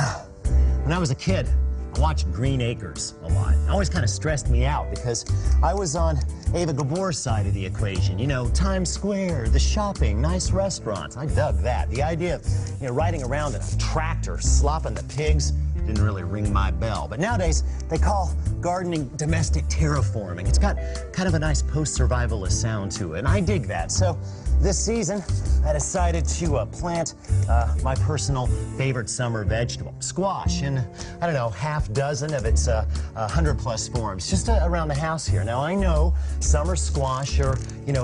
When I was a kid, I watched Green Acres a lot. It always kind of stressed me out because I was on Ava Gabor's side of the equation. You know, Times Square, the shopping, nice restaurants. I dug that. The idea of, riding around in a tractor, slopping the pigs, didn't really ring my bell. But nowadays, they call gardening domestic terraforming. It's got kind of a nice post-survivalist sound to it, and I dig that. So this season, I decided to plant my personal favorite summer vegetable, squash, in, I don't know, half dozen of its 100-plus forms, just around the house here. Now, I know summer squash are,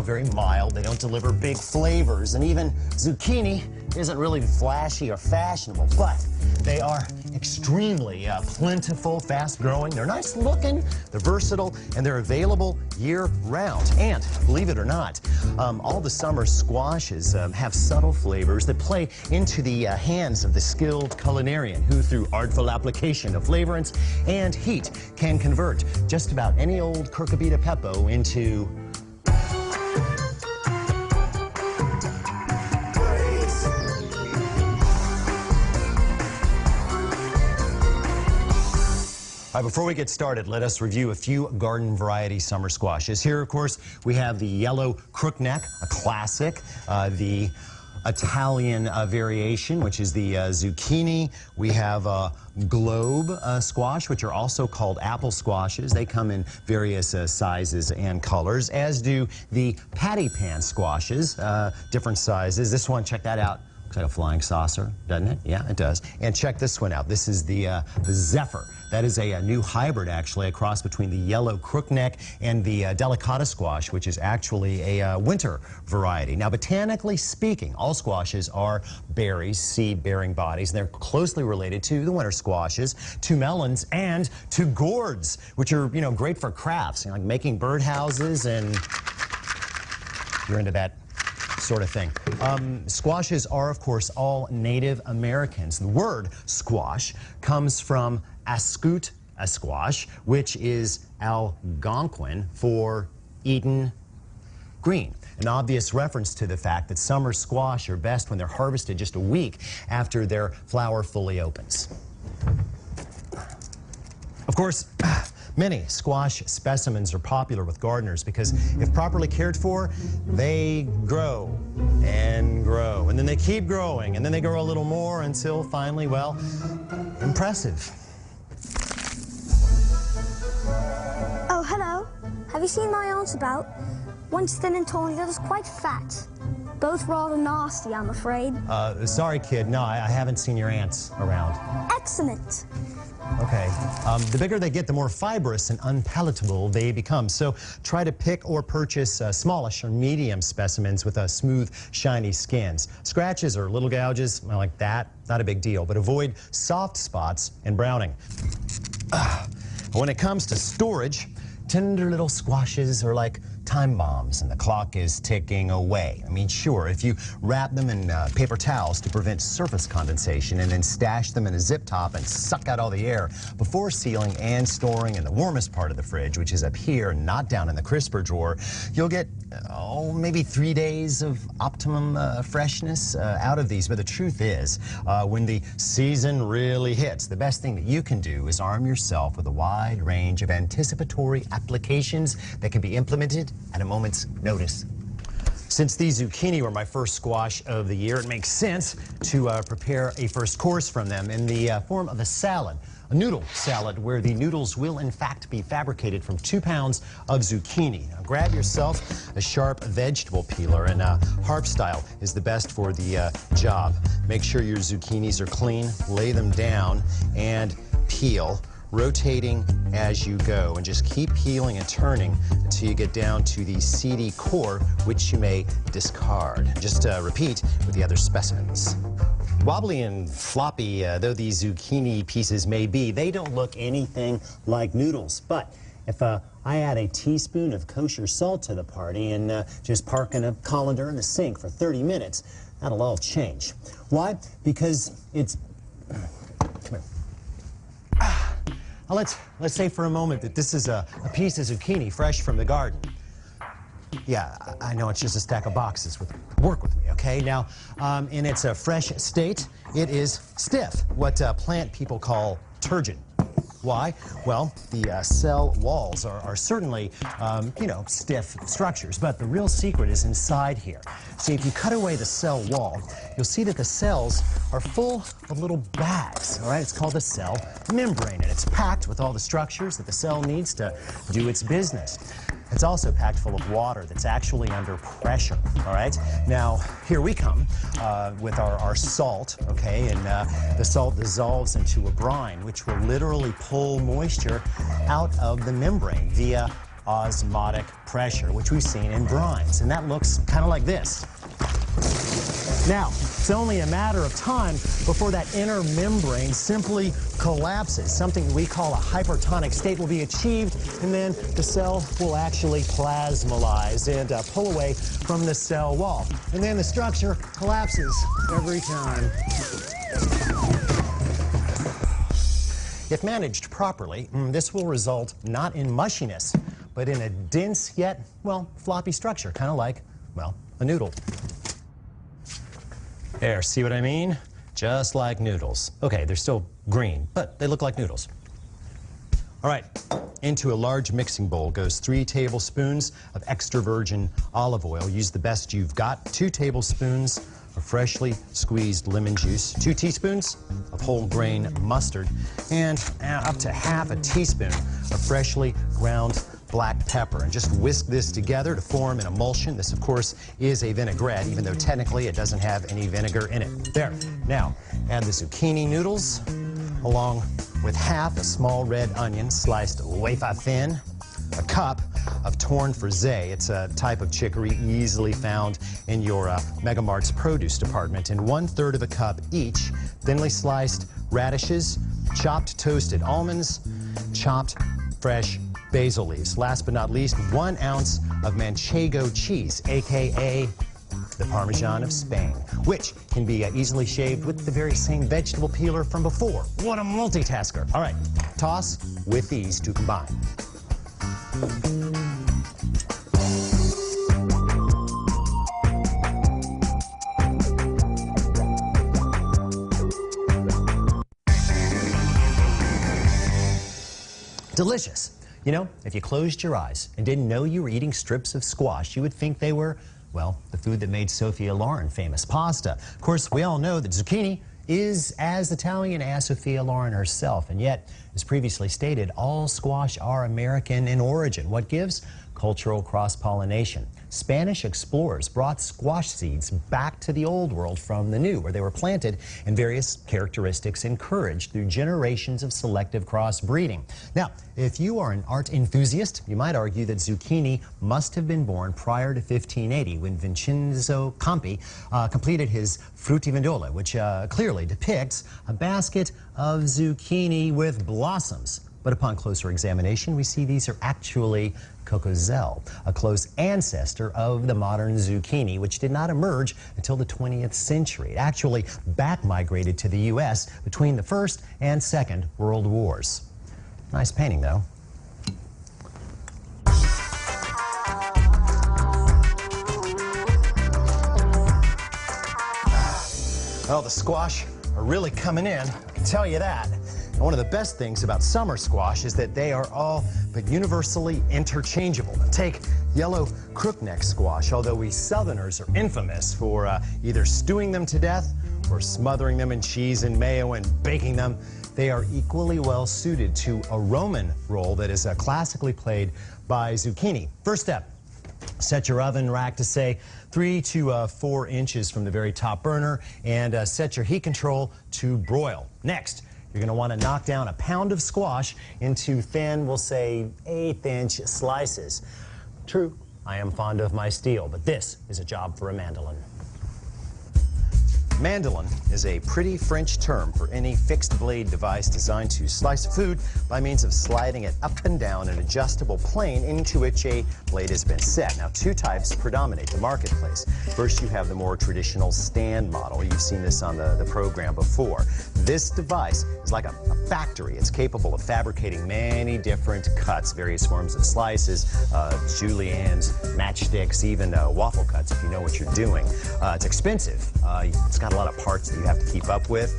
very mild. They don't deliver big flavors, and even zucchini isn't really flashy or fashionable, but they are extremely plentiful, fast-growing. They're nice-looking, they're versatile, and they're available year-round. And believe it or not, all the summer squashes have subtle flavors that play into the hands of the skilled culinarian who, through artful application of flavorants and heat, can convert just about any old cucurbita pepo into before we get started, let us review a few garden variety summer squashes. Here, of course, we have the yellow crookneck, a classic, the Italian variation, which is the zucchini. We have globe squash, which are also called apple squashes. They come in various sizes and colors, as do the patty pan squashes, different sizes. This one, check that out. Looks like a flying saucer, doesn't it? Yeah, it does. And check this one out. This is the Zephyr. That is a new hybrid, actually, a cross between the yellow crookneck and the delicata squash, which is actually a winter variety. Now, botanically speaking, all squashes are berries, seed-bearing bodies, and they're closely related to the winter squashes, to melons, and to gourds, which are, great for crafts, like making birdhouses, and you're into that sort of thing. Squashes are, of course, all Native Americans. The word squash comes from Ascoot squash, which is Algonquin for Eden green. An obvious reference to the fact that summer squash are best when they're harvested just a week after their flower fully opens. Of course, many squash specimens are popular with gardeners because if properly cared for, they grow and grow, and then they keep growing, and then they grow a little more until finally, well, impressive. Oh, hello. Have you seen my aunts about? One's thin and tall, and the other's quite fat. Both rather nasty, I'm afraid. Sorry, kid. No, I haven't seen your aunts around. Excellent. Okay. The bigger they get, the more fibrous and unpalatable they become. So try to pick or purchase smallish or medium specimens with smooth, shiny skins. Scratches or little gouges, like that, not a big deal, but avoid soft spots and browning. When it comes to storage, tender little squashes are like time bombs, and the clock is ticking away. I mean, sure, if you wrap them in paper towels to prevent surface condensation and then stash them in a zip top and suck out all the air before sealing and storing in the warmest part of the fridge, which is up here, not down in the crisper drawer, you'll get, maybe 3 days of optimum freshness out of these. But the truth is, when the season really hits, the best thing that you can do is arm yourself with a wide range of anticipatory applications that can be implemented at a moment's notice. Since these zucchini were my first squash of the year, it makes sense to prepare a first course from them in the form of a salad. A noodle salad where the noodles will in fact be fabricated from 2 pounds of zucchini. Now grab yourself a sharp vegetable peeler, and harp style is the best for the job. Make sure your zucchinis are clean, lay them down, and peel, rotating as you go, and just keep peeling and turning until you get down to the seedy core, which you may discard. Just repeat with the other specimens. Wobbly and floppy though these zucchini pieces may be, they don't look anything like noodles. But if I add a teaspoon of kosher salt to the party and just park in a colander in the sink for 30 minutes, that'll all change. Why? Because it's... Come here. Now let's say for a moment that this is a piece of zucchini fresh from the garden. Yeah, I know it's just a stack of boxes. Work with me, okay? okay? Now, in its fresh state, it is stiff, what plant people call turgid. Why? Well, the cell walls are certainly, you know, stiff structures, but the real secret is inside here. See, if you cut away the cell wall, you'll see that the cells are full of little bags, all right? It's called the cell membrane, and it's packed with all the structures that the cell needs to do its business. It's also packed full of water that's actually under pressure, all right? Now, here we come with our salt, okay? And the salt dissolves into a brine, which will literally pull moisture out of the membrane via osmotic pressure, which we've seen in brines. And that looks kind of like this. Now, it's only a matter of time before that inner membrane simply collapses. Something we call a hypertonic state will be achieved, and then the cell will actually plasmolyze and pull away from the cell wall. And then the structure collapses every time. If managed properly, this will result not in mushiness, but in a dense yet, well, floppy structure, kind of like, well, a noodle. There, see what I mean? Just like noodles. Okay, they're still green, but they look like noodles. All right, into a large mixing bowl goes 3 tablespoons of extra virgin olive oil. Use the best you've got. 2 tablespoons of freshly squeezed lemon juice, 2 teaspoons of whole grain mustard, and up to half a teaspoon of freshly ground black pepper, and just whisk this together to form an emulsion. This, of course, is a vinaigrette, even though technically it doesn't have any vinegar in it. There. Now, add the zucchini noodles, along with half a small red onion sliced wafer thin, a cup of torn frisée. It's a type of chicory easily found in your Mega Mart's produce department, and 1/3 of a cup each thinly sliced radishes, chopped toasted almonds, chopped fresh basil leaves. Last but not least, 1 ounce of manchego cheese, aka the Parmesan of Spain, which can be easily shaved with the very same vegetable peeler from before. What a multitasker. All right, toss with these to combine. Delicious. You know, if you closed your eyes and didn't know you were eating strips of squash, you would think they were, well, the food that made Sophia Loren famous, pasta. Of course, we all know that zucchini is as Italian as Sophia Loren herself, and yet, as previously stated, all squash are American in origin. What gives? Cultural cross-pollination. Spanish explorers brought squash seeds back to the old world from the new, where they were planted and various characteristics encouraged through generations of selective crossbreeding. Now, if you are an art enthusiast, you might argue that zucchini must have been born prior to 1580, when Vincenzo Campi completed his fruttivendolo, which clearly depicts a basket of zucchini with blossoms. But upon closer examination, we see these are actually cocozelle, a close ancestor of the modern zucchini, which did not emerge until the 20th century. It actually back-migrated to the U.S. between the First and Second World Wars. Nice painting, though. Well, the squash are really coming in, I can tell you that. And one of the best things about summer squash is that they are all but universally interchangeable. Now, take yellow crookneck squash, although we Southerners are infamous for either stewing them to death or smothering them in cheese and mayo and baking them. They are equally well suited to a Roman role that is classically played by zucchini. First step. Set your oven rack to, say, 3 to 4 inches from the very top burner, and set your heat control to broil. Next, you're going to want to knock down a pound of squash into thin, we'll say 1/8-inch slices. True, I am fond of my steel, but this is a job for a mandolin. Mandolin is a pretty French term for any fixed blade device designed to slice food by means of sliding it up and down an adjustable plane into which a blade has been set. Now, two types predominate the marketplace. First, you have the more traditional stand model. You've seen this on the program before. This device is like a factory. It's capable of fabricating many different cuts, various forms of slices, juliennes, matchsticks, even waffle cuts if you know what you're doing. It's expensive. It's got a lot of parts that you have to keep up with.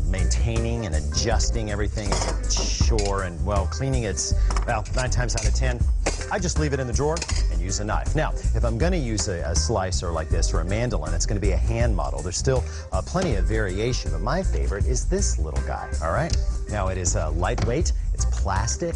Maintaining and adjusting everything is a chore, and, well, cleaning it's, well, 9 times out of 10, I just leave it in the drawer and use a knife. Now, if I'm going to use a slicer like this or a mandolin, it's going to be a hand model. There's still plenty of variation, but my favorite is this little guy, all right? Now, it is lightweight. It's plastic.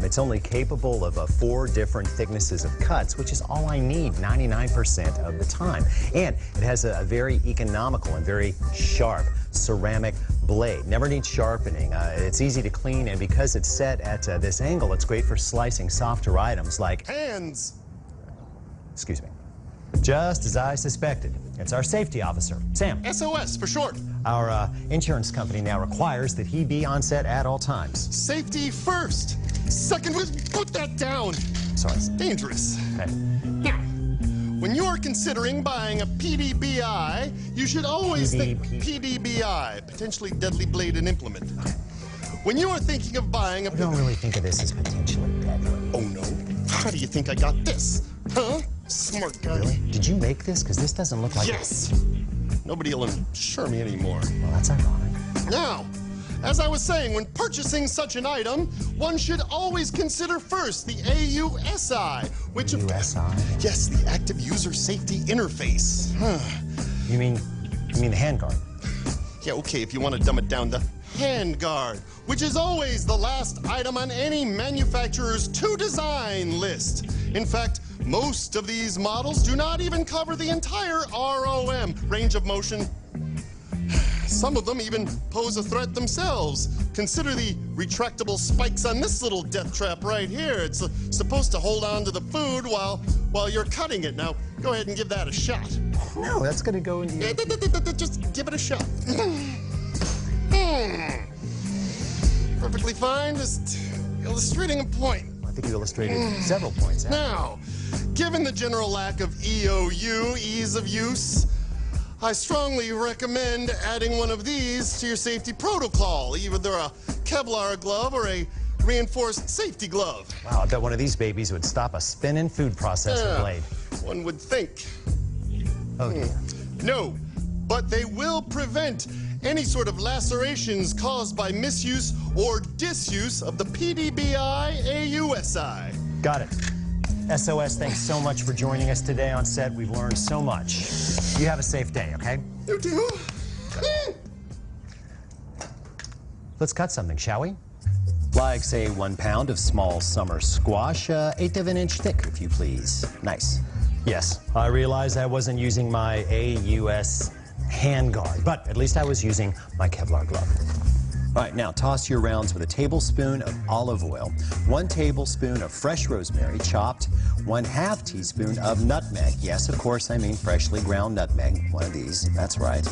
It's only capable of 4 different thicknesses of cuts, which is all I need 99% of the time. And it has a very economical and very sharp ceramic blade. Never needs sharpening. It's easy to clean, and because it's set at this angle, it's great for slicing softer items like hands. Excuse me. Just as I suspected. It's our safety officer, Sam. SOS for short. Our insurance company now requires that he be on set at all times. Safety first. Second was put that down. Sorry. It's dangerous. Okay. Now, when you are considering buying a PDBI, you should always think PDBI, potentially deadly blade and implement. When you are thinking of buying a... I don't really think of this as potentially deadly. Oh, no? How do you think I got this? Huh? Smart guy. Really? Did you make this? Because this doesn't look like... Yes. Nobody will insure me anymore. Well, that's ironic. Now, as I was saying, when purchasing such an item, one should always consider first the AUSI, which... AUSI? Yes, the Active User Safety Interface. You mean the handguard? Yeah, okay, if you want to dumb it down, the handguard, which is always the last item on any manufacturer's to-design list. In fact, most of these models do not even cover the entire ROM, range of motion. Some of them even pose a threat themselves. Consider the retractable spikes on this little death trap right here. It's supposed to hold on to the food while you're cutting it. Now, go ahead and give that a shot. No, that's going to go into your... Just give it a shot. Perfectly fine, just illustrating a point. I think you illustrated several points. Now, given the general lack of EOU, ease of use, I strongly recommend adding one of these to your safety protocol, either a Kevlar glove or a reinforced safety glove. Wow, I bet one of these babies would stop a spinning food processor blade. One would think. Oh, dear. No, but they will prevent any sort of lacerations caused by misuse or disuse of the PDBI AUSI. Got it. SOS, thanks so much for joining us today on set. We've learned so much. You have a safe day, okay? You do? Let's cut something, shall we? Like, say, 1 pound of small summer squash, 1/8 of an inch thick, if you please. Nice. Yes, I realize I wasn't using my AUS handguard, but at least I was using my Kevlar glove. All right, now toss your rounds with a tablespoon of olive oil, 1 tablespoon of fresh rosemary chopped, 1/2 teaspoon of nutmeg. Yes, of course, I mean freshly ground nutmeg, one of these, that's right.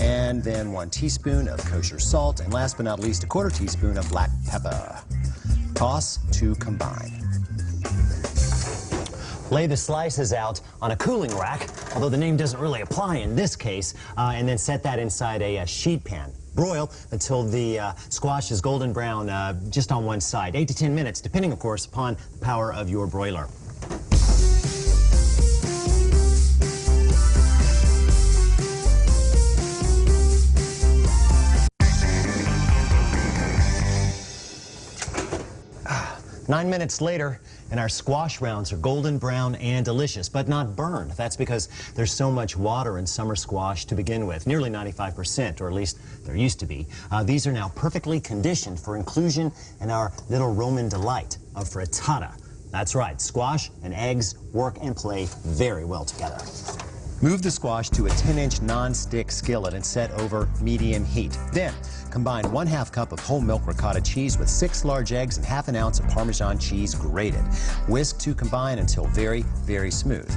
And then 1 teaspoon of kosher salt, and last but not least, a 1/4 teaspoon of black pepper. Toss to combine. Lay the slices out on a cooling rack, although the name doesn't really apply in this case, and then set that inside a sheet pan. Broil until the squash is golden brown just on one side, 8 to 10 minutes, depending, of course, upon the power of your broiler. Nine minutes later, and our squash rounds are golden brown and delicious, but not burned. That's because there's so much water in summer squash to begin with, nearly 95%, or at least there used to be. These are now perfectly conditioned for inclusion in our little Roman delight of frittata. That's right, squash and eggs work and play very well together. Move the squash to a 10-inch non-stick skillet and set over medium heat. Then, combine 1/2 cup of whole milk ricotta cheese with 6 large eggs and 1/2 ounce of Parmesan cheese grated. Whisk to combine until very, very smooth.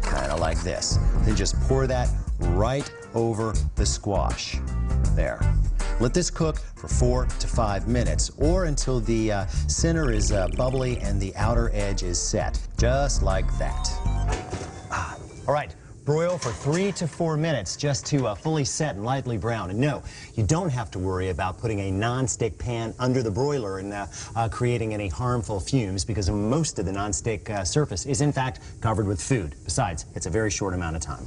Kind of like this. Then just pour that right over the squash. There. Let this cook for 4 to 5 minutes or until the center is bubbly and the outer edge is set, just like that. All right. Broil for 3 to 4 minutes just to fully set and lightly brown. And no, you don't have to worry about putting a non-stick pan under the broiler and creating any harmful fumes because most of the non-stick surface is in fact covered with food. Besides, it's a very short amount of time.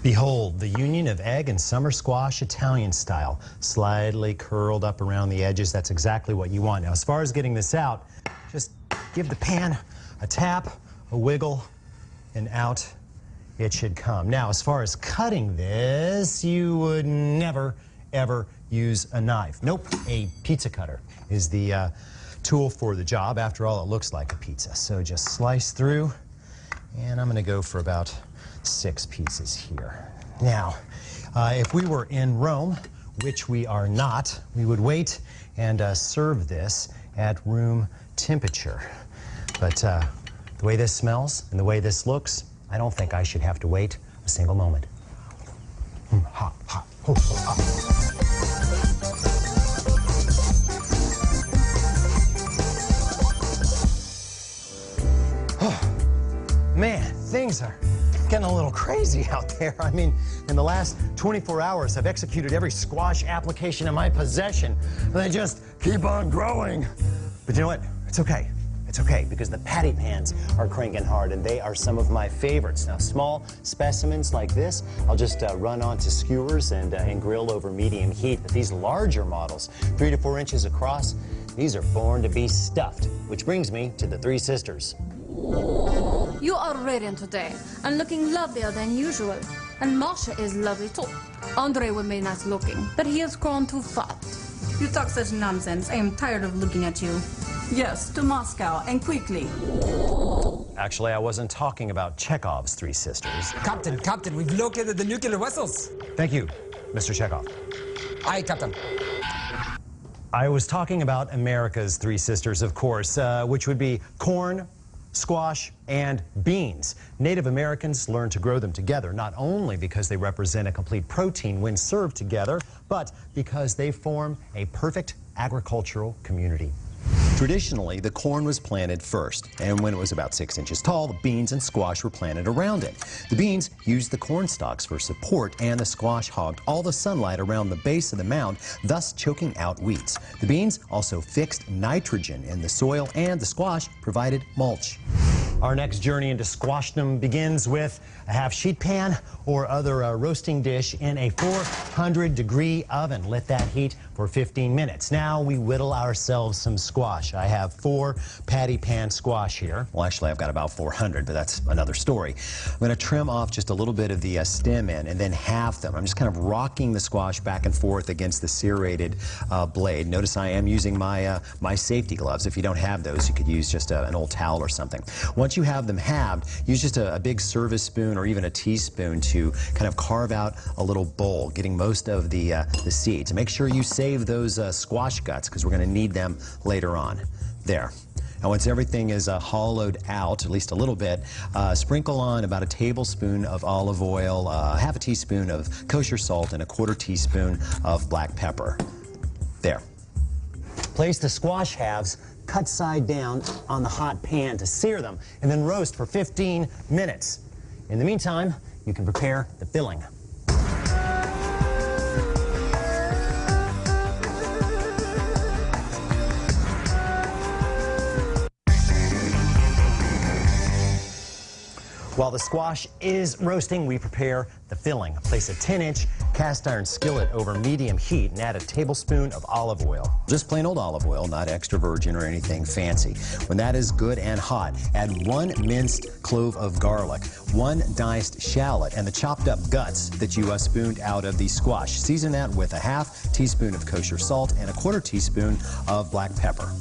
Behold, the union of egg and summer squash Italian style, slightly curled up around the edges. That's exactly what you want. Now, as far as getting this out, just give the pan a tap, a wiggle, and out it should come. Now, as far as cutting this, you would never, ever use a knife. Nope, a pizza cutter is the tool for the job. After all, it looks like a pizza. So just slice through, and I'm gonna go for about 6 pieces here. Now, if we were in Rome, which we are not, we would wait and serve this at room temperature. But the way this smells and the way this looks, I don't think I should have to wait a single moment. Hot, hot, hot, hot. Oh, man, things are getting a little crazy out there. I mean, in the last 24 hours, I've executed every squash application in my possession, and they just keep on growing. But you know what? It's okay. It's okay, because the patty pans are cranking hard, and they are some of my favorites. Now, small specimens like this, I'll just run onto skewers and grill over medium heat. But these larger models, 3 to 4 inches across, these are born to be stuffed, which brings me to the 3 sisters. You are radiant today and looking lovelier than usual. And Masha is lovely too. Andre will be nice looking, but he has grown too fat. You talk such nonsense. I am tired of looking at you. Yes, to Moscow, and quickly. Actually, I wasn't talking about Chekhov's 3 sisters. Captain, we've located the nuclear vessels. Thank you, Mr. Chekhov. Aye, Captain. I was talking about America's 3 sisters, of course, which would be corn, squash, and beans. Native Americans learned to grow them together, not only because they represent a complete protein when served together, but because they form a perfect agricultural community. Traditionally, the corn was planted first, and when it was about 6 inches tall, the beans and squash were planted around it. The beans used the corn stalks for support, and the squash hogged all the sunlight around the base of the mound, thus choking out weeds. The beans also fixed nitrogen in the soil, and the squash provided mulch. Our next journey into squashdom begins with a half-sheet pan or other roasting dish in a 400-degree oven. Let that heat for 15 minutes. Now we whittle ourselves some squash. I have 4 patty pan squash here. Well, actually, I've got about 400, but that's another story. I'm going to trim off just a little bit of the stem end and then half them. I'm just kind of rocking the squash back and forth against the serrated blade. Notice I am using my my safety gloves. If you don't have those, you could use just an old towel or something. Once you have them halved, use just a big service spoon or even a teaspoon to kind of carve out a little bowl, getting most of the seeds. Make sure you save those squash guts because we're going to need them later on. There. Now, once everything is hollowed out, at least a little bit, sprinkle on about a tablespoon of olive oil, half a teaspoon of kosher salt, and a 1/4 teaspoon of black pepper. There. Place the squash halves cut side down on the hot pan to sear them, and then roast for 15 minutes. In the meantime, you can prepare the filling. While the squash is roasting, we prepare the filling. Place a 10-inch cast iron skillet over medium heat and add a tablespoon of olive oil. Just plain old olive oil, not extra virgin or anything fancy. When that is good and hot, add 1 minced clove of garlic, 1 diced shallot, and the chopped up guts that you spooned out of the squash. Season that with a half teaspoon of kosher salt and a 1/4 teaspoon of black pepper.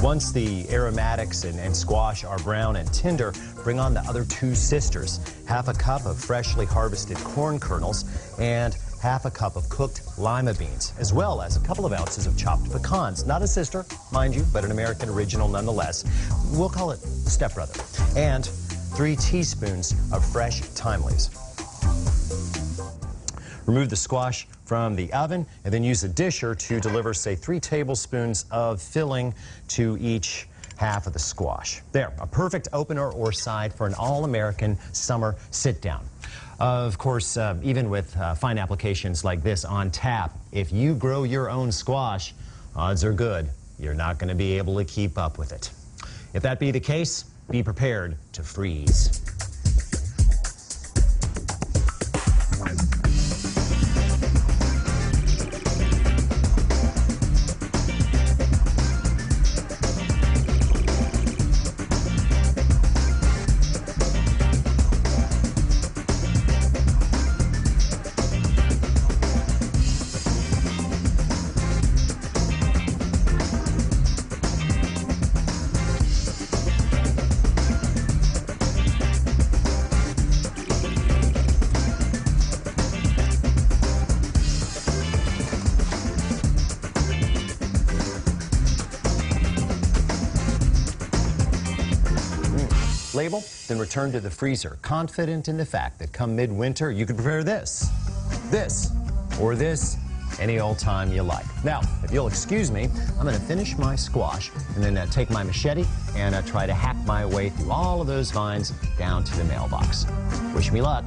Once the aromatics and squash are brown and tender, bring on the other 2 sisters. Half a cup of freshly harvested corn kernels and half a cup of cooked lima beans, as well as a couple of ounces of chopped pecans. Not a sister, mind you, but an American original nonetheless. We'll call it stepbrother. And 3 teaspoons of fresh thyme leaves. Remove the squash from the oven and then use a disher to deliver, say, 3 tablespoons of filling to each half of the squash. There, a perfect opener or side for an all-American summer sit-down. Of course, even with fine applications like this on tap, if you grow your own squash, odds are good you're not going to be able to keep up with it. If that be the case, be prepared to freeze. Label, then return to the freezer, confident in the fact that come midwinter, you can prepare this, or this, any old time you like. Now, if you'll excuse me, I'm going to finish my squash and then take my machete and try to hack my way through all of those vines down to the mailbox. Wish me luck.